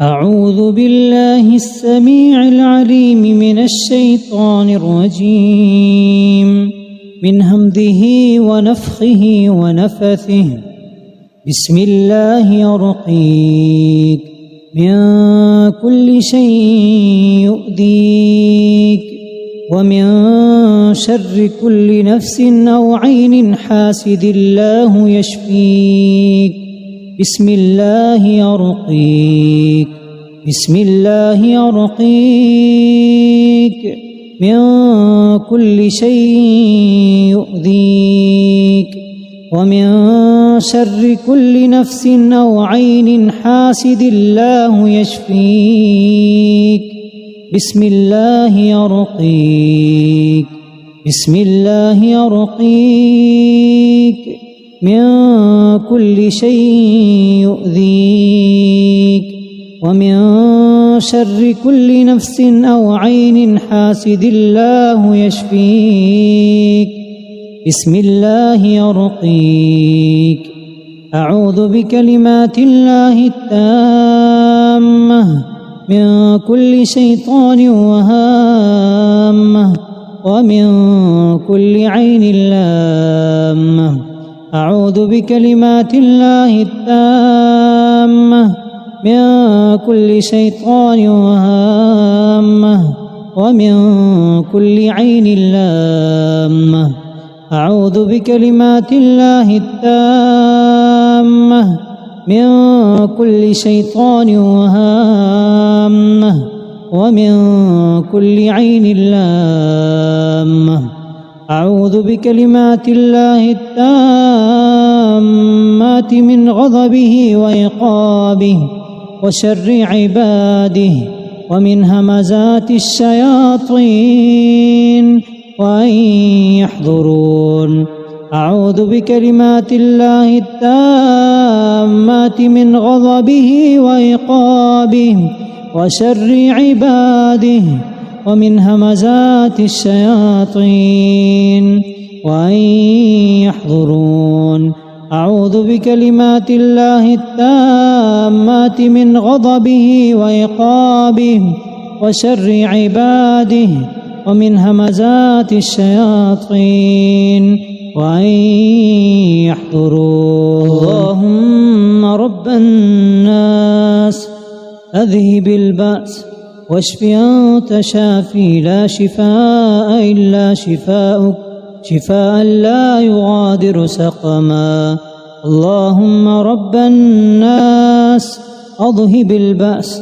أعوذ بالله السميع العليم من الشيطان الرجيم من همزه ونفخه ونفثه. بسم الله يرقيك من كل شيء يؤذيك ومن شر كل نفس أو عين حاسد الله يشفيك. بسم الله يرقيك بسم الله يرقيك من كل شيء يؤذيك ومن شر كل نفس أو عين حاسد الله يشفيك. بسم الله يرقيك بسم الله يرقيك من كل شيء يؤذيك ومن شر كل نفس أو عين حاسد الله يشفيك. بسم الله يرقيك أعوذ بكلمات الله التامة من كل شيطان وهامة ومن كل عين لامة. أعوذ بكلمات الله التامة من كل شيطان وهامة ومن كل عين لامة. أعوذ بكلمات الله التامة من كل شيطان وهامة ومن كل عين لامة. أعوذ بكلمات الله التامات من غضبه وعقابه وشر عباده ومن همزات الشياطين وأن يحضرون. أعوذ بكلمات الله التامات من غضبه وعقابه وشر عباده ومن همزات الشياطين وأن يحضرون. أعوذ بكلمات الله التامات من غضبه وعقابه وشر عباده ومن همزات الشياطين وأن يحضرون. اللهم رب الناس أذهب البأس واشف أنت شافي لا شفاء إلا شفاؤك شفاء لا يغادر سقما. اللهم رب الناس أذهب البأس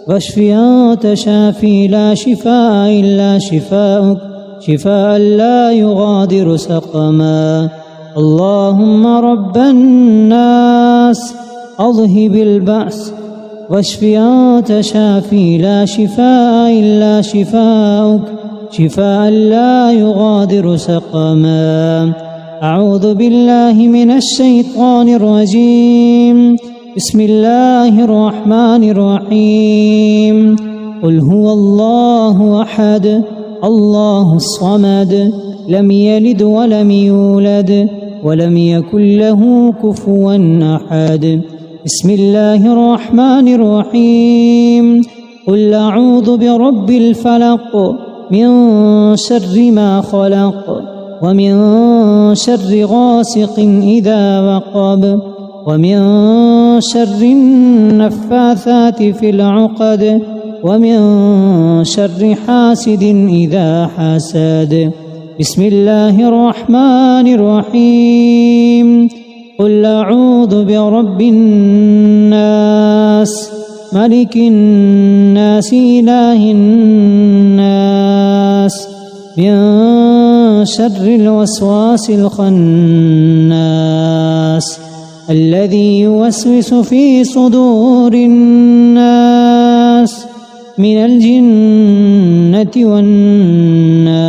واشف أنت شافي لا شفاء إلا شفاؤك شفاء لا يغادر سقما. اللهم رب الناس أذهب البأس واشف أنت شافي لا شفاء إلا شفاؤك شفاء لا يغادر سقما. أعوذ بالله من الشيطان الرجيم. بسم الله الرحمن الرحيم. قل هو الله أحد الله الصمد لم يلد ولم يولد ولم يكن له كفوا أحد. بسم الله الرحمن الرحيم. قل أعوذ برب الفلق من شر ما خلق ومن شر غاسق إذا وقب ومن شر النفاثات في العقد ومن شر حاسد إذا حسد. بسم الله الرحمن الرحيم. قل أعوذ برب الناس ملك الناس إله الناس من شر الوسواس الخناس الذي يوسوس في صدور الناس من الجنة والناس.